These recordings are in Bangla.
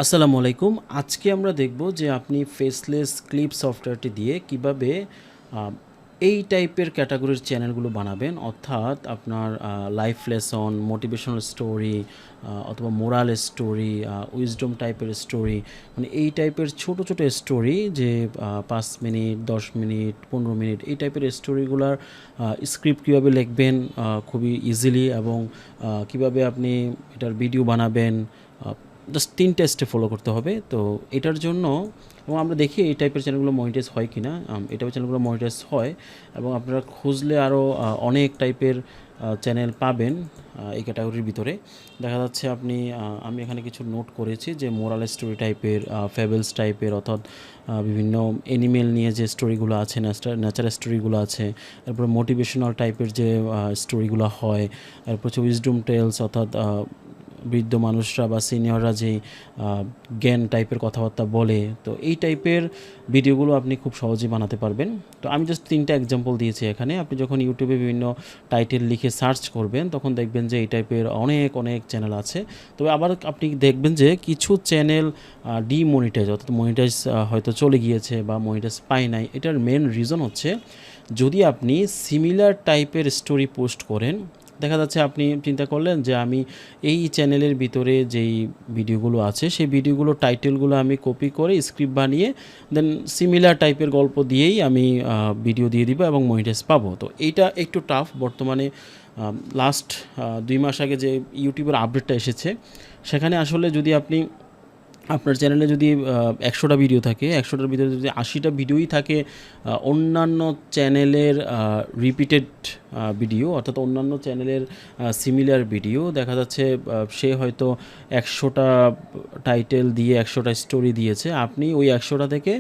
আসসালামু আলাইকুম। আজকে আমরা দেখব যে আপনি ফেসলেস ক্লিপ সফটওয়্যারটি দিয়ে কিভাবে আ এই টাইপের ক্যাটাগরির চ্যানেলগুলো বানাবেন। অর্থাৎ আপনার লাইফ লেসন, মোটিভেশনাল স্টোরি অথবা মোরাল স্টোরি, উইজডম টাইপের স্টোরি, মানে এই টাইপের ছোট, ছোট স্টোরি যে ৫ মিনিট, ১০ মিনিট, ১৫ মিনিট এই টাইপের স্টোরিগুলার স্ক্রিপ্ট কীভাবে লিখবেন খুবই ইজিলি এবং কীভাবে আপনি এটার ভিডিও বানাবেন, আ জাস্ট ৩ টা স্টেপ ফলো করতে হবে। তো এটার জন্য এবং আমরা দেখি এই টাইপের চ্যানেলগুলো মনিটাইজ হয় কিনা। এই টাইপের চ্যানেলগুলো মনিটাইজ হয় এবং আপনারা খুঁজলে আরও অনেক টাইপের চ্যানেল পাবেন এই ক্যাটাগরির ভিতরে। দেখা যাচ্ছে আপনি আমি এখানে কিছু নোট করেছি যে মোরাল স্টোরি টাইপের, ফ্যাবেলস টাইপের, অর্থাৎ বিভিন্ন অ্যানিমেল নিয়ে যে স্টোরিগুলো আছে, ন্যাচারাল স্টোরিগুলো আছে, তারপরে মোটিভেশনাল টাইপের যে স্টোরিগুলো হয়, তারপর হচ্ছে উইজডম টেলস, অর্থাৎ বৃদ্ধ মানুষরা বা সিনিয়ররা যেই জ্ঞান টাইপের কথাবার্তা বলে, তো এই টাইপের ভিডিওগুলো আপনি খুব সহজেই বানাতে পারবেন। তো আমি জাস্ট 3টা এক্সাম্পল দিয়েছি এখানে। আপনি যখন ইউটিউবে বিভিন্ন টাইটেল লিখে সার্চ করবেন তখন দেখবেন যে এই টাইপের অনেক অনেক চ্যানেল আছে। তবে আবার আপনি দেখবেন যে কিছু চ্যানেল ডিমনিটাইজ, অর্থাৎ মনিটাইজ হয়তো চলে গিয়েছে বা মনিটাইজ পায় নাই। এটার মেন রিজন হচ্ছে যদি আপনি সিমিলার টাইপের স্টোরি পোস্ট করেন, দেখা যাচ্ছে আপনি চিন্তা করলেন যে আমি এই চ্যানেলের ভিতরে যেই ভিডিওগুলো আছে সেই ভিডিওগুলো টাইটেলগুলো আমি কপি করে স্ক্রিপ্ট বানিয়ে দেন সিমিলার টাইপের গল্প দিয়েই আমি ভিডিও দিয়ে দিব এবং মনিটাইজ পাবো। তো এইটা একটু টাফ বর্তমানে। লাস্ট ২ মাস আগে যে ইউটিউবের আপডেটটা এসেছে সেখানে আসলে যদি আপনি আপনার চ্যানেলে যদি ১০০টা ভিডিও থাকে, ১০০টার ভিতরে যদি ৮০টা ভিডিওই থাকে অন্যান্য চ্যানেলের রিপিটেড ভিডিও, অর্থাৎ অন্যান্য চ্যানেলের সিমিলার ভিডিও, দেখা যাচ্ছে সে হয়তো ১০০টা টাইটেল দিয়ে ১০০টা স্টোরি দিয়েছে, আপনি ওই ১০০টা থেকে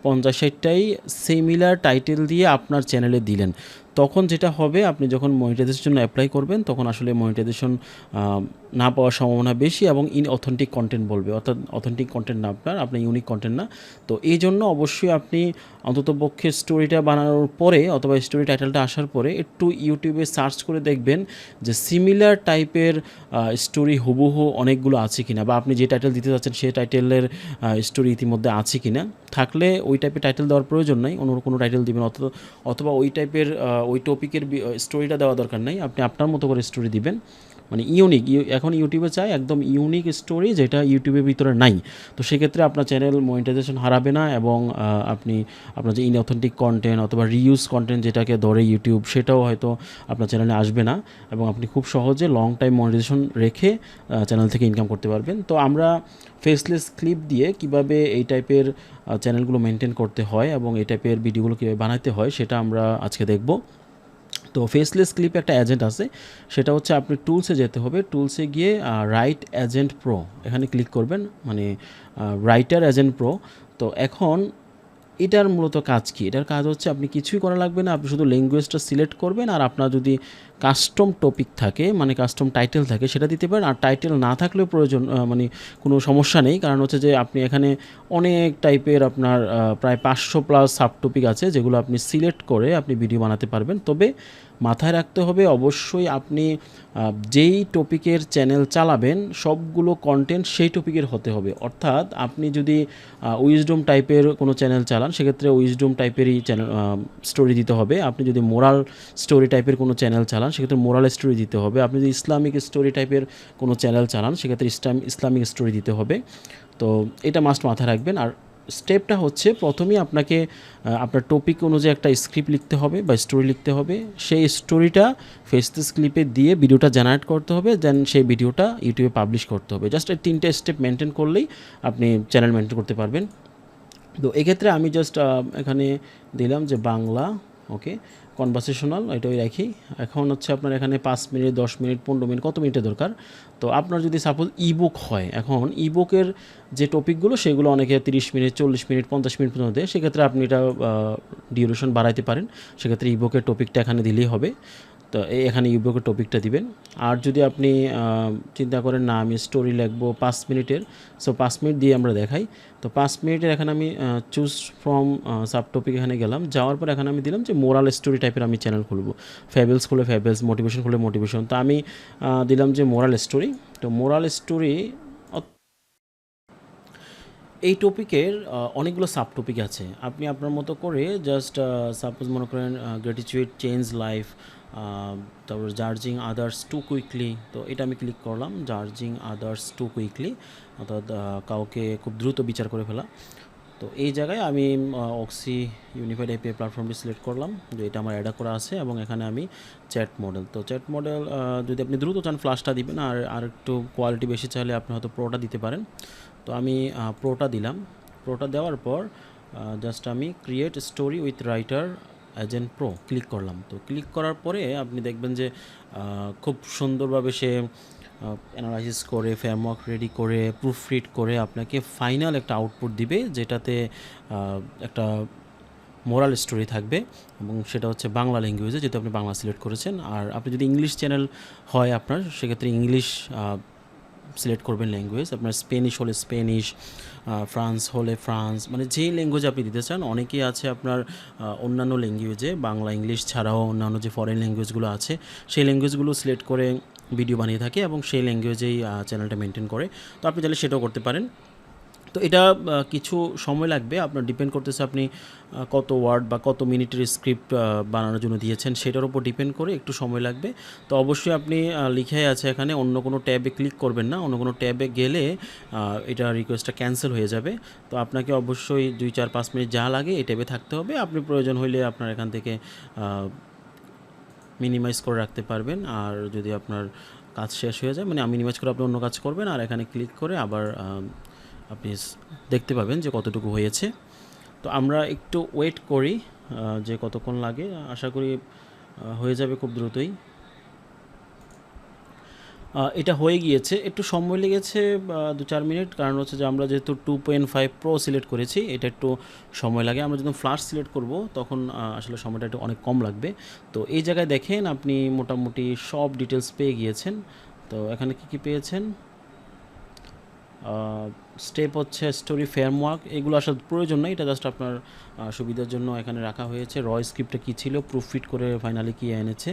৫০-৬০টাই সিমিলার টাইটেল দিয়ে আপনার চ্যানেলে দিলেন। তখন যেটা হবে, আপনি যখন মনিটাইজেশনের জন্য অ্যাপ্লাই করবেন তখন আসলে মনিটাইজেশন না পাওয়ার সম্ভাবনা বেশি এবং অথেন্টিক কন্টেন্ট বলবে, অর্থাৎ অথেন্টিক কন্টেন্ট না, আপনার ইউনিক কন্টেন্ট না। তো এই জন্য অবশ্যই আপনি অন্ততপক্ষে স্টোরিটা বানানোর পরে অথবা স্টোরি টাইটেলটা আসার পরে একটু ইউটিউবে সার্চ করে দেখবেন যে সিমিলার টাইপের স্টোরি হুবহু অনেকগুলো আছে কিনা, বা আপনি যে টাইটেল দিতে যাচ্ছেন সেই টাইটেলের স্টোরি ইতিমধ্যে আছে কিনা। থাকলে ওই টাইপের টাইটেল দেওয়ার প্রয়োজন নাই, অন্য কোনো টাইটেল দিবেন, অথবা ওই টাইপের ওই টপিকের স্টোরিটা দেওয়া দরকার নাই, আপনি আপনার মতো করে স্টোরি দিবেন। মানে ইউনিক, এখন ইউটিউবে চাই একদম ইউনিক স্টোরি যেটা ইউটিউবের ভিতরে নাই। তো সেক্ষেত্রে আপনার চ্যানেল মনিটাইজেশন হারাবে না এবং আপনি আপনার যে ইনঅথেন্টিক কন্টেন্ট অথবা রিইউজ কন্টেন্ট যেটাকে ধরে ইউটিউব, সেটাও হয়তো আপনার চ্যানেলে আসবে না এবং আপনি খুব সহজে লং টাইম মনিটাইজেশন রেখে চ্যানেল থেকে ইনকাম করতে পারবেন। তো আমরা ফেসলেস ক্লিপ দিয়ে কিভাবে এই টাইপের চ্যানেলগুলো মেনটেন করতে হয় এবং এই টাইপের ভিডিওগুলো কীভাবে বানাতে হয় সেটা আমরা আজকে দেখব। তো ফেসলেস ক্লিপে একটা এজেন্ট আছে, সেটা হচ্ছে আপনি টুলসে যেতে হবে, টুলসে গিয়ে রাইট এজেন্ট প্রো এখানে ক্লিক করবেন, মানে রাইটার এজেন্ট প্রো। তো এখন এটার মূলত কাজ কি? এটার কাজ হচ্ছে আপনি কিছুই করা লাগবে না, আপনি শুধু ল্যাঙ্গুয়েজটা সিলেক্ট করবেন আর আপনার যদি কাস্টম টপিক থাকে, মানে কাস্টম টাইটেল থাকে, সেটা দিতে পারেন। আর টাইটেল না থাকলেও প্রয়োজন, মানে কোনো সমস্যা নেই, কারণ হচ্ছে যে আপনি এখানে অনেক টাইপের আপনার প্রায় ৫০০+ সাব টপিক আছে যেগুলো আপনি সিলেক্ট করে আপনি ভিডিও বানাতে পারবেন। তবে মাথায় রাখতে হবে অবশ্যই আপনি যেই টপিকের চ্যানেল চালাবেন সবগুলো কন্টেন্ট সেই টপিকের হতে হবে। অর্থাৎ আপনি যদি উইজডম টাইপের কোনো চ্যানেল চালান সেক্ষেত্রে উইজডম টাইপেরই চ্যানেল স্টোরি দিতে হবে। আপনি যদি মোরাল স্টোরি টাইপের কোনো চ্যানেল চালান সেক্ষেত্রে মোরাল স্টোরি দিতে হবে। আপনি যদি ইসলামিক স্টোরি টাইপের কোনো চ্যানেল চালান সেক্ষেত্রে ইসলামিক স্টোরি দিতে হবে। তো এটা মাস্ট মাথায় রাখবেন। আর স্টেপটা হচ্ছে প্রথমেই আপনাকে আপনার টপিক অনুযায়ী একটা স্ক্রিপ্ট লিখতে হবে বা স্টোরি লিখতে হবে, সেই স্টোরিটা ফেসলেস ক্লিপে দিয়ে ভিডিওটা জেনারেট করতে হবে, দেন সেই ভিডিওটা ইউটিউবে পাবলিশ করতে হবে। জাস্ট এই 3টে স্টেপ মেনটেন করলেই আপনি চ্যানেল মেনটেন করতে পারবেন। তো এক্ষেত্রে আমি জাস্ট এখানে দিলাম যে বাংলা, ওকে, কনভারসেশনাল, এটাই রাখি। এখন হচ্ছে আপনার এখানে 5 মিনিট, 10 মিনিট, 15 মিনিট, কত মিনিটের দরকার। তো আপনার যদি সাপোজ ইবুক হয়, এখন ইবুকের যে টপিকগুলো সেগুলো অনেকে 30 মিনিট, 40 মিনিট, 50 মিনিট পর্যন্ত দেয়, সেক্ষেত্রে আপনি এটা ডিউরেশন বাড়াইতে পারেন। সেক্ষেত্রে ইবুকের টপিকটা এখানে দিলেই হবে। তো এখানে ইবুকের টপিকটা দিবেন। আর যদি আপনি চিন্তা করেন না আমি স্টোরি লিখবো 5 মিনিটের, সো 5 মিনিট দিয়ে আমরা দেখাই। তো 5 মিনিটের এখানে আমি চুজ ফ্রম সাব টপিক এখানে গেলাম, যাওয়ার পর এখানে আমি দিলাম যে মোরাল স্টোরি টাইপের আমি চ্যানেল খুলবো, ফ্যাবেলস খুলে ফ্যাবেলস, মোটিভেশন খুলে মোটিভেশন। তো আমি দিলাম যে মোরাল স্টোরি। তো মোরাল স্টোরি এই টপিকের অনেকগুলো সাব টপিক আছে। আপনি আপনার মতো করে জাস্ট সাপোজ মনে করেন গ্র্যাটিটিউড চেঞ্জ লাইফ, তারপর জার্জিং আদার্স টু কুইকলি, তো এটা আমি ক্লিক করলাম জার্জিং আদার্স টু কুইকলি, অর্থাৎ কাউকে খুব দ্রুত বিচার করে ফেলা। তো এই জায়গায় আমি অক্সি ইউনিফাইড এপিআই প্ল্যাটফর্মটি সিলেক্ট করলাম, যে এটা আমার অ্যাড করা আছে, এবং এখানে আমি চ্যাট মডেল, তো চ্যাট মডেল যদি আপনি দ্রুত চান ফ্লাশটা দিবেন, আর একটু কোয়ালিটি বেশি চাইলে আপনি হয়তো প্রোটা দিতে পারেন। তো আমি প্রোটা দিলাম। প্রোটা দেওয়ার পর জাস্ট আমি create story with writer agent pro click করলাম। তো ক্লিক করার পরে আপনি দেখবেন যে খুব সুন্দরভাবে সে অ্যানালাইসিস করে ফ্রেমওয়ার্ক রেডি করে প্রুফ রিড করে আপনাকে ফাইনাল একটা আউটপুট দিবে, যেটাতে একটা মোরাল স্টোরি থাকবে, এবং সেটা হচ্ছে বাংলা ল্যাঙ্গুয়েজে, যেহেতু আপনি বাংলা সিলেক্ট করেছেন। আর আপনি যদি ইংলিশ চ্যানেল হয় আপনার, সেক্ষেত্রে ইংলিশ সিলেক্ট করবেন ল্যাঙ্গুয়েজ। আপনার স্পেনিশ হলে স্পেনিশ, ফ্রান্স হলে ফ্রান্স, মানে যেই ল্যাঙ্গুয়েজ আপনি দিতে চান। অনেকেই আছে আপনার অন্যান্য ল্যাঙ্গুয়েজে, বাংলা ইংলিশ ছাড়াও অন্যান্য যে ফরেন ল্যাঙ্গুয়েজগুলো আছে সেই ল্যাঙ্গুয়েজগুলো সিলেক্ট করে ভিডিও বানিয়ে থাকে, এবং সেই ল্যাঙ্গুয়েজেই চ্যানেলটা মেনটেন করে। তো আপনি চাইলে সেটাও করতে পারেন। তো এটা কিছু সময় লাগবে, আপনার ডিপেন্ড করতেছে আপনি কত ওয়ার্ড বা কত মিনিটের স্ক্রিপ্ট বানানোর জন্য দিয়েছেন, সেটার উপর ডিপেন্ড করে একটু সময় লাগবে। তো অবশ্যই আপনি লিখাই আছে এখানে অন্য কোনো ট্যাবে ক্লিক করবেন না, অন্য কোনো ট্যাবে গেলে এটা রিকোয়েস্টটা ক্যান্সেল হয়ে যাবে। তো আপনাকে অবশ্যই 2-4-5 মিনিট যা লাগে এই ট্যাবে থাকতে হবে। আপনি প্রয়োজন হইলে আপনার এখান থেকে মিনিমাইজ করে রাখতে পারবেন। আর যদি আপনার কাজ শেষ হয়ে যায়, মানে মিনিমাইজ করে আপনি অন্য কাজ করবেন, আর এখানে ক্লিক করে আবার আপনি দেখতে পাবেন যে কতটুকু হয়েছে। তো আমরা একটু ওয়েট করি যে কতক্ষণ লাগে, আশা করি হয়ে যাবে খুব দ্রুতই। এটা হয়ে গিয়েছে, একটু সময় লেগেছে 2-4 মিনিট, কারণ হচ্ছে যে আমরা যেহেতু 2.5 প্রো সিলেক্ট করেছি, এটা একটু সময় লাগে। আমরা যখন ফ্ল্যাশ সিলেক্ট করব তখন আসলে সময়টা একটু অনেক কম লাগবে। তো এই জায়গায় দেখেন আপনি মোটামুটি সব ডিটেলস পেয়ে গিয়েছেন। তো এখানে কী পেয়েছেন, স্টেপ হচ্ছে স্টোরি ফ্রেমওয়ার্ক, এগুলো আসলে প্রয়োজন নেই, এটা জাস্ট আপনার সুবিধার জন্য এখানে রাখা হয়েছে। স্ক্রিপ্টটা কী ছিল, প্রুফ ফিট করে ফাইনালি কী এনেছে।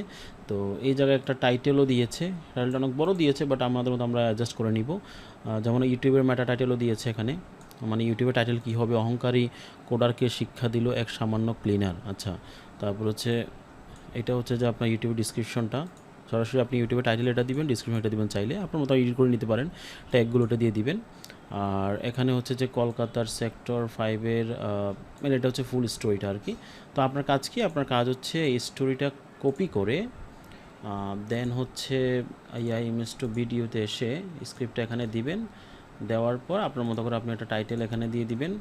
তো এই জায়গায় একটা টাইটেলও দিয়েছে, টাইটেলটা অনেক বড় দিয়েছে, বাট আমাদের মতো আমরা অ্যাডজাস্ট করে নিব। যেমন ইউটিউবের মেটা টাইটেলও দিয়েছে এখানে, মানে ইউটিউবের টাইটেল কী হবে, অহংকারী কোডারকে শিক্ষা দিল এক সামান্য ক্লিনার। আচ্ছা, তারপর হচ্ছে এটা হচ্ছে যে আপনার ইউটিউবের ডিসক্রিপশনটা, সরাসরি আপনি ইউটিউবে টাইটেল এটা দিবেন, ডিসক্রিপশন এটা দিবেন, চাইলে আপনার মতো এডিট করে নিতে পারেন, ট্যাগগুলো এটা দিয়ে দিবেন। আর এখানে হচ্ছে যে কলকাতার সেক্টর 5-এর মানে এটা হচ্ছে ফুল স্টোরিটা আর কি। তো আপনার কাজ কি, আপনার কাজ হচ্ছে এই স্টোরিটা কপি করে দেন হচ্ছে ইমেজ টু ভিডিওতে এসে স্ক্রিপ্টটা এখানে দিবেন। দেওয়ার পর আপনার মতো করে আপনি একটা টাইটেল এখানে দিয়ে দিবেন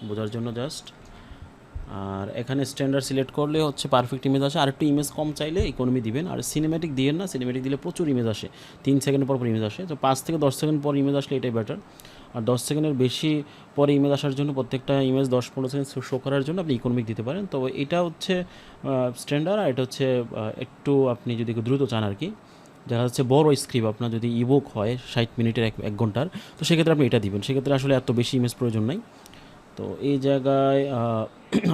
বোঝার জন্য জাস্ট। আর এখানে স্ট্যান্ডার্ড সিলেক্ট করলে হচ্ছে পারফেক্ট ইমেজ আসে, আর একটু ইমেজ কম চাইলে ইকোনমি দিবেন। আর সিনেম্যাটিক দিবেন না, সিনেম্যাটিক দিলে প্রচুর ইমেজ আসে, 3 সেকেন্ড পর ইমেজ আসে। তো 5 থেকে 10 সেকেন্ড পর ইমেজ আসলে এটাই বেটার। আর 10 সেকেন্ডের বেশি পরে ইমেজ আসার জন্য, প্রত্যেকটা ইমেজ 10-15 সেকেন্ড শো করার জন্য আপনি ইকোনমিক দিতে পারেন। তো এটা হচ্ছে স্ট্যান্ডার্ড, আর এটা হচ্ছে একটু আপনি যদি দ্রুত চান আর কি, দেখা যাচ্ছে বড় স্ক্রিপ্ট আপনার যদি ইবুক হয় 60 মিনিটের 1 ঘন্টার, তো সেক্ষেত্রে আপনি এটা দিবেন, সেক্ষেত্রে আসলে এত বেশি ইমেজ প্রয়োজন নাই। তো এই জায়গায়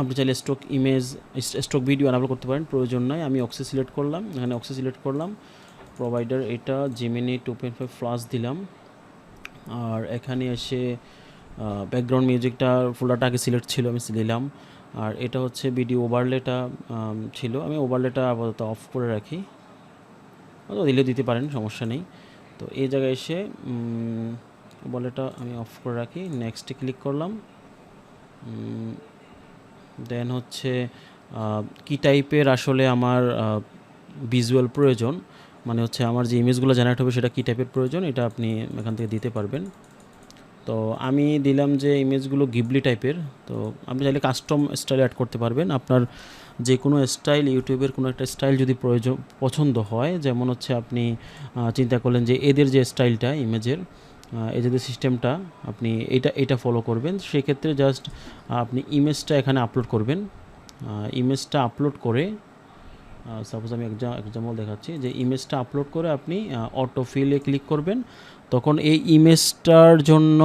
আপনি চাইলে stock image stock video enable করতে পারেন, প্রয়োজন নয়। আমি অক্সি সিলেক্ট করলাম, এখানে অক্সি সিলেক্ট করলাম, প্রোভাইডার এটা জিমিনি 2.5 ফ্লাশ দিলাম। আর এখানে এসে ব্যাকগ্রাউন্ড মিউজিকটা ফোল্ডারটা আগে সিলেক্ট ছিল, আমি দিলাম। আর এটা হচ্ছে ভিডিও ওভারলেটা ছিল, আমি ওভারলেটা আপাতত অফ করে রাখি, দিলেও দিতে পারেন, সমস্যা নেই। তো এই জায়গায় এসে ওভারলেটা আমি অফ করে রাখি, নেক্সটে ক্লিক করলাম। দেন হচ্ছে কী টাইপের আসলে আমার ভিজুয়াল প্রয়োজন, মানে হচ্ছে আমার যে ইমেজগুলো জেনারেট হবে সেটা কী টাইপের প্রয়োজন, এটা আপনি এখান থেকে দিতে পারবেন। তো আমি দিলাম যে ইমেজগুলো গিবলি টাইপের। তো আপনি চাইলে কাস্টম স্টাইল অ্যাড করতে পারবেন, আপনার যে কোনো স্টাইল, ইউটিউবের কোনো একটা স্টাইল যদি পছন্দ হয়, যেমন হচ্ছে আপনি চিন্তা করলেন যে এদের যে স্টাইলটা ইমেজের, এদের সিস্টেমটা আপনি এটা ফলো করবেন, সেক্ষেত্রে জাস্ট আপনি ইমেজটা এখানে আপলোড করবেন। ইমেজটা আপলোড করে সাপোজ আমি এক্সাম্পল দেখাচ্ছি, যে ইমেজটা আপলোড করে আপনি অটোফিলে ক্লিক করবেন। তখন এই ইমেজটার জন্য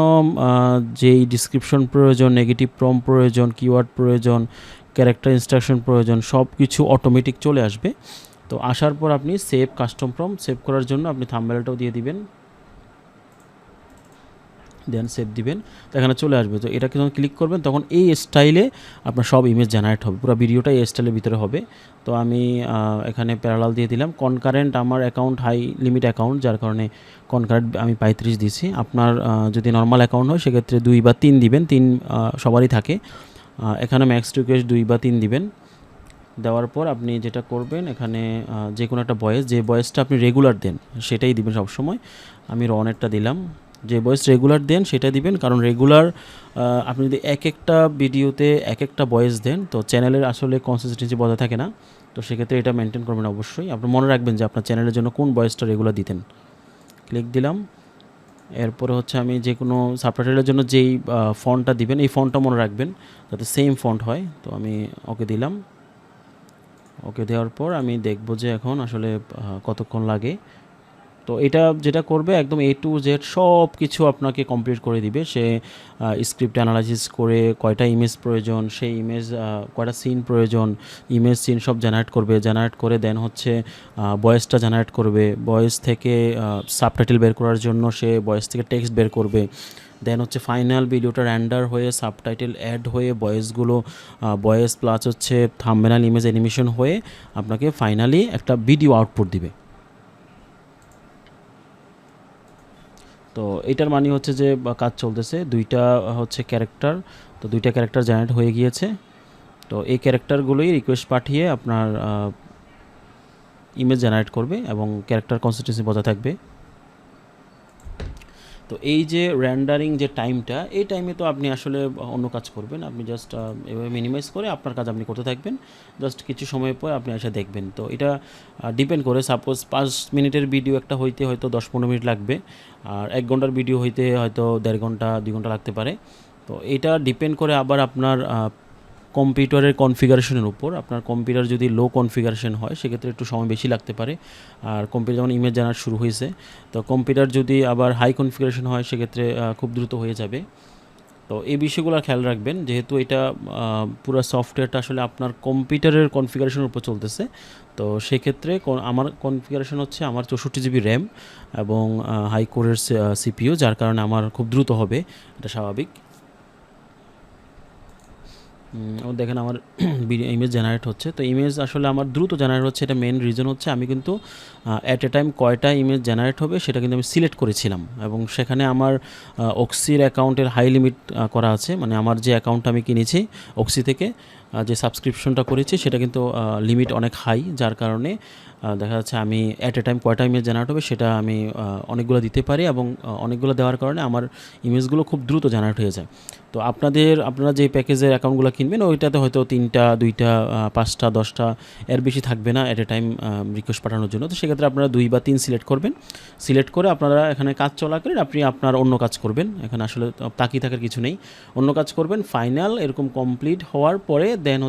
যেই ডিসক্রিপশন প্রয়োজন, নেগেটিভ প্রম্পট প্রয়োজন, কিওয়ার্ড প্রয়োজন, ক্যারেক্টার ইনস্ট্রাকশন প্রয়োজন, সব কিছু অটোমেটিক চলে আসবে। তো আসার পর আপনি সেভ কাস্টম প্রম্পট, সেভ করার জন্য আপনি থাম্বনেলটাও দিয়ে দিবেন। দেন সেভ দিবেন, তো এখানে চলে আসবে। তো এটাকে যখন ক্লিক করবেন তখন এই স্টাইলে আপনার সব ইমেজ জেনারেট হবে, পুরো ভিডিওটা এই স্টাইলের ভিতরে হবে। তো আমি এখানে প্যারালাল দিয়ে দিলাম। কনকারেন্ট আমার অ্যাকাউন্ট হাই লিমিট অ্যাকাউন্ট, যার কারণে কনকারেন্ট আমি 35 দিছি। আপনার যদি নর্মাল অ্যাকাউন্ট হয় সেক্ষেত্রে 2 বা 3 দিবেন, 3 সবারই থাকে। এখানে ম্যাক্স রিকোয়েস্ট 2 বা 3 দিবেন। দেওয়ার পর আপনি যেটা করবেন এখানে যে কোনো একটা ভয়েস, যে ভয়েসটা আপনি রেগুলার দেন সেটাই দিবেন সবসময়। আমি রনেরটা দিলাম। যে ভয়েস রেগুলার দেন সেটা দিবেন, কারণ রেগুলার আপনি যদি এক একটা ভিডিওতে এক একটা ভয়েস দেন তো চ্যানেলের আসলে কনসিস্টেন্সি বজায় থাকে না। তো সেক্ষেত্রে এটা মেনটেন করবেন অবশ্যই। আপনি মনে রাখবেন যে আপনার চ্যানেলের জন্য কোন ভয়েসটা রেগুলার দিতেন। ক্লিক দিলাম। এরপরে হচ্ছে আমি যে কোনো সাবটাইটেলের জন্য যেই ফন্টটা দিবেন এই ফন্টটা মনে রাখবেন যাতে সেম ফন্ট হয়। তো আমি ওকে দিলাম। ওকে দেওয়ার পর আমি দেখব যে এখন আসলে কতক্ষণ লাগে। তো এটা যেটা করবে একদম A to Z সব কিছু আপনাকে কমপ্লিট করে দিবে। সে স্ক্রিপ্ট অ্যানালাইসিস করে কয়টা ইমেজ প্রয়োজন, সেই ইমেজ কয়টা সিন প্রয়োজন, ইমেজ সিন সব জেনারেট করবে। জেনারেট করে দেন হচ্ছে ভয়েসটা জেনারেট করবে। ভয়েস থেকে সাবটাইটেল বের করার জন্য সে ভয়েস থেকে টেক্সট বের করবে। দেন হচ্ছে ফাইনাল ভিডিওটা র্যান্ডার হয়ে সাবটাইটেল অ্যাড হয়ে ভয়েসগুলো ভয়েস প্লাস হচ্ছে থাম্বনেল ইমেজ অ্যানিমেশন হয়ে আপনাকে ফাইনালি একটা ভিডিও আউটপুট দিবে। তো এটার মানে হচ্ছে যে কাজ চলতেছে, দুইটা হচ্ছে ক্যারেক্টার। তো দুইটা ক্যারেক্টার জেনারেট হয়ে গিয়েছে। তো এই ক্যারেক্টারগুলোই রিকোয়েস্ট পাঠিয়ে আপনার ইমেজ জেনারেট করবে এবং ক্যারেক্টার কনসিস্টেন্সি বজায় থাকবে। তো এই যে র্যান্ডারিং যে টাইমটা, এই টাইমে তো আপনি আসলে অন্য কাজ করবেন। আপনি জাস্ট এভাবে মিনিমাইজ করে আপনার কাজ আপনি করতে থাকবেন। জাস্ট কিছু সময় পর আপনি এসে দেখবেন। তো এটা ডিপেন্ড করে, সাপোজ 5 মিনিটের ভিডিও একটা হইতে হয়তো 10-15 মিনিট লাগবে, আর 1 ঘন্টার ভিডিও হইতে হয়তো 1.5 ঘন্টা 2 ঘন্টা লাগতে পারে। তো এটা ডিপেন্ড করে আবার আপনার কম্পিউটারের কনফিগারেশনের উপর। আপনার কম্পিউটার যদি লো কনফিগারেশন হয় সেক্ষেত্রে একটু সময় বেশি লাগতে পারে। আর কম্পিউটার যখন ইমেজ জেনারেট শুরু হয়েছে, তো কম্পিউটার যদি আবার হাই কনফিগারেশন হয় সেক্ষেত্রে খুব দ্রুত হয়ে যাবে। তো এই বিষয়গুলো খেয়াল রাখবেন, যেহেতু এটা পুরো সফটওয়্যারটা আসলে আপনার কম্পিউটারের কনফিগারেশনের উপর চলতেছে। তো সেক্ষেত্রে আমার কনফিগারেশন হচ্ছে আমার 64 জিবি র্যাম এবং হাই কোরের সিপিইউ, যার কারণে আমার খুব দ্রুত হবে, এটা স্বাভাবিক। দেখেন আমার ইমেজ জেনারেট হচ্ছে। তো ইমেজ আসলে আমার দ্রুত জেনারেট হচ্ছে, এটা মেন রিজন হচ্ছে আমি কিন্তু অ্যাট এ টাইম কয়টা ইমেজ জেনারেট হবে সেটা কিন্তু আমি সিলেক্ট করেছিলাম, এবং সেখানে আমার অক্সির অ্যাকাউন্টের হাই লিমিট করা আছে। মানে আমার যে অ্যাকাউন্টটা আমি কিনেছি অক্সি থেকে, যে সাবস্ক্রিপশনটা করেছি সেটা কিন্তু লিমিট অনেক হাই, যার কারণে দেখা যাচ্ছে আমি অ্যাট এ টাইম কয়টা ইমেজ জেনারেট হবে সেটা আমি অনেকগুলো দিতে পারি, এবং অনেকগুলো দেওয়ার কারণে আমার ইমেজগুলো খুব দ্রুত জেনারেট হয়ে যায়। তো আপনারা যে প্যাকেজের অ্যাকাউন্টগুলো কিনবেন ওইটাতে হয়তো 3টা 2টা 5টা 10টা এর বেশি থাকবে না অ্যাট এ টাইম রিকোয়েস্ট পাঠানোর জন্য। তো সেক্ষেত্রে আপনারা 2 বা 3 সিলেক্ট করবেন। সিলেক্ট করে আপনারা এখানে কাজ চলাকালীন আপনি আপনার অন্য কাজ করবেন। এখানে আসলে তাকিয়ে থাকার কিছু নেই, অন্য কাজ করবেন। ফাইনাল এরকম কমপ্লিট হওয়ার পরে দেন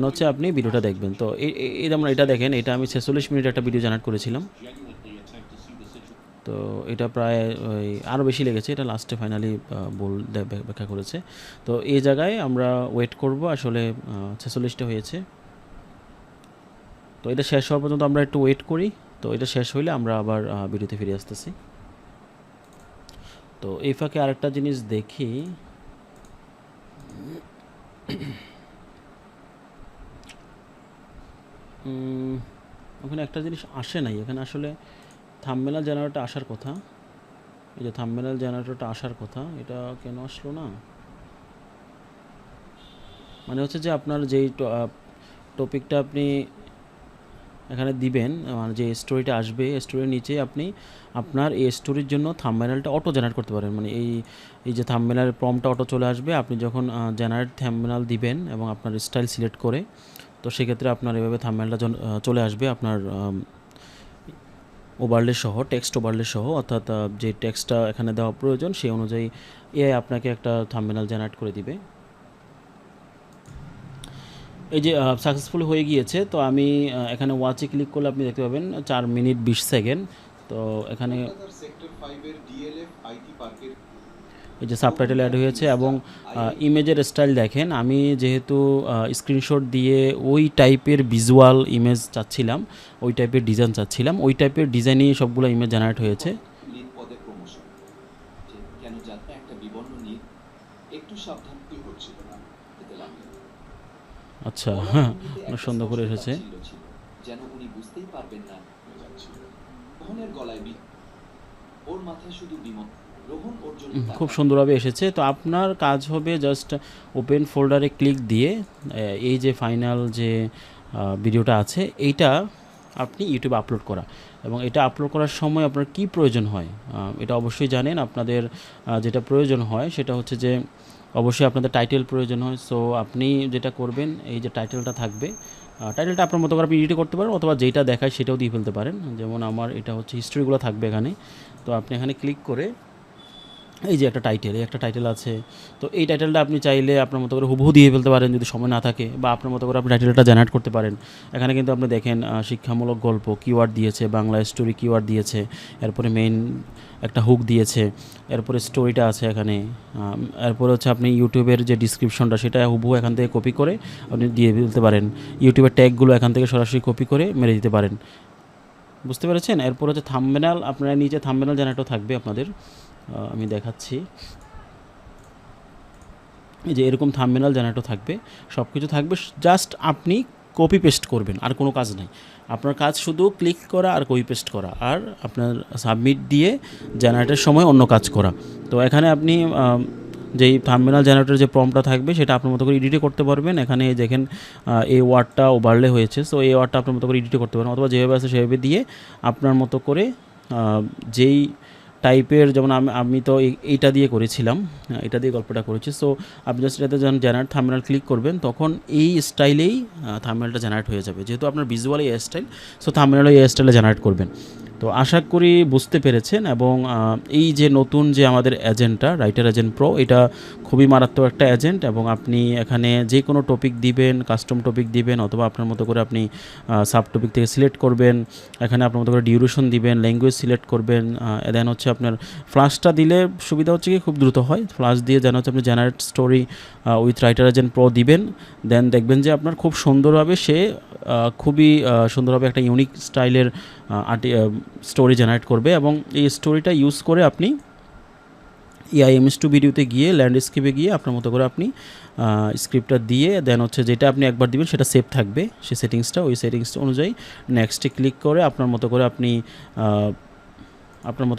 হচ্ছে আপনি ভিডিওটা দেখবেন। তো এই যেমন এটা দেখেন, এটা আমি 46 মিনিট একটা ভিডিও জেনারেট করেছিলাম। তো এটা প্রায় ওই আরও বেশি লেগেছে, এটা লাস্টে ফাইনালি ব্যাখ্যা করেছে। তো এই জায়গায় আমরা ওয়েট করব, আসলে 46টা হয়েছে। তো এটা শেষ হওয়া পর্যন্ত আমরা একটু ওয়েট করি। তো এটা শেষ হইলে আমরা আবার ভিডিওতে ফিরে আসতেছি। তো এই ফাঁকে আরেকটা জিনিস দেখি, ওখানে একটা জিনিস আসে নাই। এখানে আসলে থাম্বনেল জেনারেটর আসার কথা, এই যে থাম্বনেল জেনারেটরটা আসার কথা, এটা কেন আসলো না? মানে হচ্ছে যে আপনার যেই টপিকটা আপনি এখানে দিবেন, মানে যে স্টোরিটা আসবে স্টোরির নিচে আপনি আপনার এই স্টোরির জন্য থাম্বনেলটা অটো জেনারেট করতে পারেন। মানে এই যে থাম্বনেলের প্রম্পটটা অটো চলে আসবে আপনি যখন জেনারেট থাম্বনেল দিবেন এবং আপনার স্টাইল সিলেক্ট করে। তো সেক্ষেত্রে আপনার এভাবে থাম্বনেলটা চলে আসবে আপনার ওভারলে সহ, টেক্সট ওভারলে সহ, অর্থাৎ যে টেক্সটটা এখানে দেওয়া প্রয়োজন সেই অনুযায়ী এআই আপনাকে একটা থাম্বনেল জেনারেট করে দিবে। এই যে সাকসেসফুল হয়ে গিয়েছে। তো আমি এখানে ওয়াচে ক্লিক করলে আপনি দেখতে পাবেন 4 মিনিট 20 সেকেন্ড। তো এখানে এই যে সাবটাইটেল অ্যাড হয়েছে এবং ইমেজের স্টাইল দেখেন, আমি যেহেতু স্ক্রিনশট দিয়ে ওই টাইপের ভিজুয়াল ইমেজ চাচ্ছিলাম, ওই টাইপের ডিজাইন চাচ্ছিলাম, ওই টাইপের ডিজাইনই সবগুলো ইমেজ জেনারেট হয়েছে। লিড পদে প্রমোশন কেন যাতে একটা বিবর্ণ নিয়ে একটু সাবধান কি হচ্ছিল না এতে লাগে আচ্ছা, বলার ভঙ্গিতে অনেক একটা সুন্দর করে স্পষ্ট এসেছে। তাচ্ছিল্য ছিল, যেন উনি বুঝতেই পারবেন না যাচ্ছিল। রোহনের গলায় ওর মাথায় শুধু বিমল। রোহন ওর জন্য খুব সুন্দরভাবে এসেছে। তো আপনার কাজ হবে জাস্ট ওপেন ফোল্ডারে ক্লিক দিয়ে এই যে ফাইনাল যে ভিডিওটা আছে এইটা আপনি ইউটিউবে আপলোড করা, এবং এটা আপলোড করার সময় আপনার কি প্রয়োজন হয় এটা অবশ্যই জানেন। আপনাদের যেটা প্রয়োজন হয় সেটা হচ্ছে যে অবশ্যই আপনাদের টাইটেল প্রয়োজন হয়। সো আপনি যেটা করবেন, এই যে টাইটেলটা থাকবে, টাইটেলটা আপনার মতো করে আপনি এডিট করতে পারেন, অথবা যেটা দেখায় সেটাও দিয়ে ফেলতে পারেন। যেমন আমার এটা হচ্ছে হিস্ট্রিগুলো থাকবে এখানে। তো আপনি এখানে ক্লিক করে এই যে একটা টাইটেল, এই একটা টাইটেল আছে, তো এই টাইটেলটা আপনি চাইলে আপনার মতো করে হুবহু দিয়ে ফেলতে পারেন যদি সময় না থাকে, বা আপনার মতো করে আপনি টাইটেলটা জেনারেট করতে পারেন। এখানে কিন্তু আপনি দেখেন শিক্ষামূলক গল্প কিওয়ার্ড দিয়েছে, বাংলা স্টোরি কিওয়ার্ড দিয়েছে, এরপরে মেইন একটা হুক দিয়েছে, এরপরে স্টোরিটা আছে এখানে, এরপরে হচ্ছে আপনি ইউটিউবের যে ডিসক্রিপশনটা সেটা হুবহু এখান থেকে কপি করে আপনি দিয়ে ফেলতে পারেন। ইউটিউবের ট্যাগগুলো এখান থেকে সরাসরি কপি করে মেরে দিতে পারেন। বুঝতে পেরেছেন? এরপর হচ্ছে থাম্বনেল, আপনারা নিচে থাম্বনেল জেনারেটও থাকবে আপনাদের, আমি দেখাচ্ছি। এই যে এরকম থাম্বনেল জেনারেটর থাকবে, সব কিছু থাকবে, জাস্ট আপনি কপি পেস্ট করবেন, আর কোনো কাজ নাই। আপনার কাজ শুধু ক্লিক করা আর কপি পেস্ট করা, আর আপনার সাবমিট দিয়ে জেনারেটের সময় অন্য কাজ করা। তো এখানে আপনি যেই থাম্বনেল জেনারেটর যে প্রম্পটটা থাকবে সেটা আপনার মতো করে এডিটে করতে পারবেন। এখানে দেখেন এই ওয়ার্ডটা ওভারলে হয়েছে, সো এই ওয়ার্ডটা আপনার মতো করে এডিটে করতে পারেন, অথবা যেভাবে আছে সেভাবে দিয়ে আপনার মতো করে যেই টাইপের, যেমন আমি তো এইটা দিয়ে করেছিলাম, এটা দিয়ে গল্পটা করেছি। সো আপনি জাস্ট এটাতে যখন জেনারেট থাম্বনেল ক্লিক করবেন তখন এই স্টাইলেই থাম্বনেলটা জেনারেট হয়ে যাবে, যেহেতু আপনার ভিজুয়াল এই স্টাইল, সো থাম্বনেলও এই স্টাইলে জেনারেট করবেন। তো আশা করি বুঝতে পেরেছেন। এবং এই যে নতুন যে আমাদের এজেন্টটা রাইটার এজেন্ট প্রো, এটা খুবই মারাত্মক একটা এজেন্ট, এবং আপনি এখানে যে কোনো টপিক দিবেন, কাস্টম টপিক দিবেন, অথবা আপনার মতো করে আপনি সাব টপিক থেকে সিলেক্ট করবেন, এখানে আপনার মতো করে ডিউরেশন দিবেন, ল্যাঙ্গুয়েজ সিলেক্ট করবেন, দেন হচ্ছে আপনার ফ্লাশটা দিলে সুবিধা হচ্ছে কি খুব দ্রুত হয়, ফ্লাশ দিয়ে যেন হচ্ছে আপনি generate story with writer agent pro দিবেন, দেন দেখবেন যে আপনার খুব সুন্দরভাবে সে খুবই সুন্দরভাবে একটা ইউনিক স্টাইলের স্টোরি জেনারেট করবে। এবং এই স্টোরিটা ইউজ করে আপনি EIMS2 ভিডিওতে গিয়ে ল্যান্ডস্কেপে গিয়ে আপনার মতো করে আপনি স্ক্রিপ্টটা দিয়ে দেন হচ্ছে যেটা আপনি একবার দিবেন সেটা সেভ থাকবে, সে সেটিংসটা, ওই সেটিংসটা অনুযায়ী নেক্সটে ক্লিক করে আপনার মতো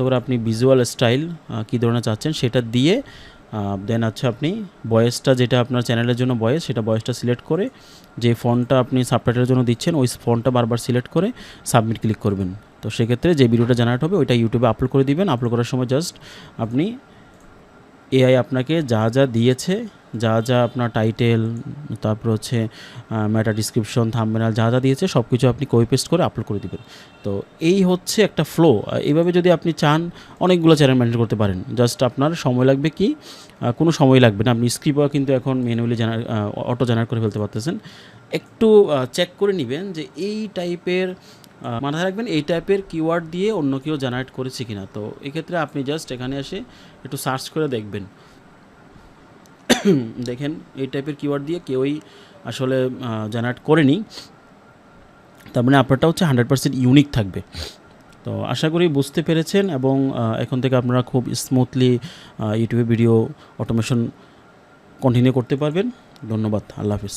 করে আপনি ভিজুয়াল স্টাইল কী ধরনের চাচ্ছেন সেটা দিয়ে দেন হচ্ছে আপনি ভয়েসটা, যেটা আপনার চ্যানেলের জন্য ভয়েস, সেটা ভয়েসটা সিলেক্ট করে যে ফন্টটা আপনি সাবটাইটেলের জন্য দিচ্ছেন ওই ফন্টটা বারবার সিলেক্ট করে সাবমিট ক্লিক করবেন। তো সেক্ষেত্রে যে ভিডিওটা জেনারেট হবে ওইটা ইউটিউবে আপলোড করে দিবেন। আপলোড করার সময় জাস্ট আপনি এআই আপনাকে যা যা দিয়েছে, যা যা আপনার টাইটেল, তারপর হচ্ছে মেটা ডিসক্রিপশন, থাম্বনেল যা যা দিয়েছে সব কিছু আপনি কপি পেস্ট করে আপলোড করে দিবেন। তো এই হচ্ছে একটা ফ্লো। এইভাবে যদি আপনি চান অনেকগুলো চ্যানেল মেনটেন করতে পারেন। জাস্ট আপনার সময় লাগবে কি, কোনো সময় লাগবে না। আপনি স্ক্রিপ্টও কিন্তু এখন ম্যানুয়ালি অটো জেনারেট করে ফেলতে পারতেছেন। একটু চেক করে নেবেন যে এই টাইপের, মাথায় রাখবেন এই টাইপের কিওয়ার্ড দিয়ে অন্য কেউ জেনারেট করেছে কিনা। তো এক্ষেত্রে আপনি জাস্ট এখানে এসে একটু সার্চ করে দেখবেন, দেখেন এই টাইপের কিওয়ার্ড দিয়ে কেউই আসলে জেনারেট করেনি, তার মানে আপনারটা হচ্ছে 100% ইউনিক থাকবে। তো আশা করি বুঝতে পেরেছেন, এবং এখন থেকে আপনারা খুব স্মুথলি ইউটিউবে ভিডিও অটোমেশন কন্টিনিউ করতে পারবেন। ধন্যবাদ, আল্লাহ হাফিজ।